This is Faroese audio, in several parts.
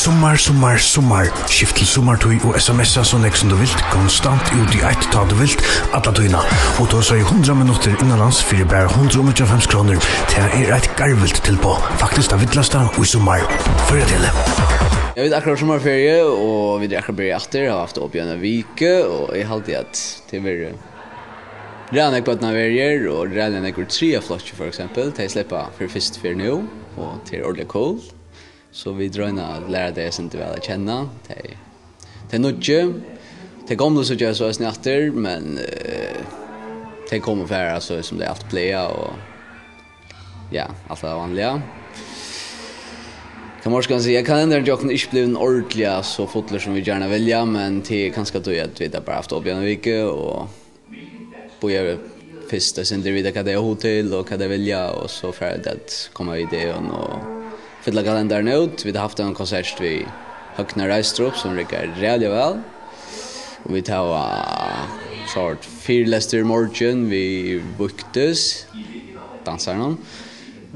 Sommar. Skift til sommartøy og sms'er så nek som du vilt. Konstant ut i ett ta du vilt. Alla tøyna. Og då så i 100 minutter innanlands for bare 125 kroner. Det et garvilt til på. Faktisk det vittlasta og i sommar. Før jeg til det. Jeg vet akkurat sommerferie, og vi akkurat blir etter. Jeg har haft opp igjen en vike, og jeg halte at det var redan på den verger, og redan jeg går 3 flotje for eksempel, til jeg slipper for først for nå, og til ordentlig cold. Så vi drøyna lære det som du vel kjenne, til nødje. Til gamle så gjør jeg så etter, men til kommer færre så som det alltid blir, og ja, alt det vanlige. Kan man ska säga kan ändå jag inte bli en ordentlig så fotler som vi gärna vilja men till kanske då att vi där bara haft upp en vecka och börja första sen det vidare vad det är hotell och vad det vilja och så för att komma idén och fylla kalendern ut. Vi har haft en konsert vid Hökna Reistrup som rycker rejält väl. Och vi tar sort Fearlester Morgan vi buktes dansarna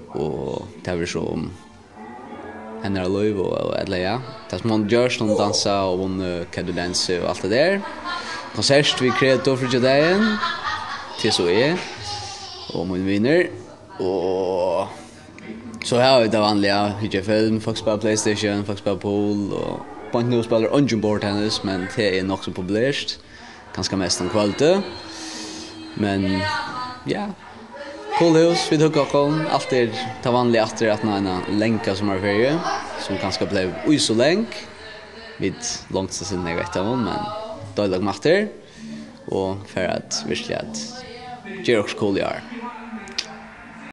och det var så henne Löv och Edleja. Det som hon gör som dansa och hon kadudens och allt det där. Konsert vi kreator för dagen. Till så är och min vinner och så här är det vanliga hur film, folk spelar PlayStation, folk spelar pool och på nu spelar ungen board tennis men det är nog så populärt. Ganska mest en kvalitet. Men ja. Coolhus, vi tog kom alltid ta vanligt efter att en länka som är ferie som kanske blev så länk vid långt sen jag vet men då lag master och för att visst att Jerox cool är.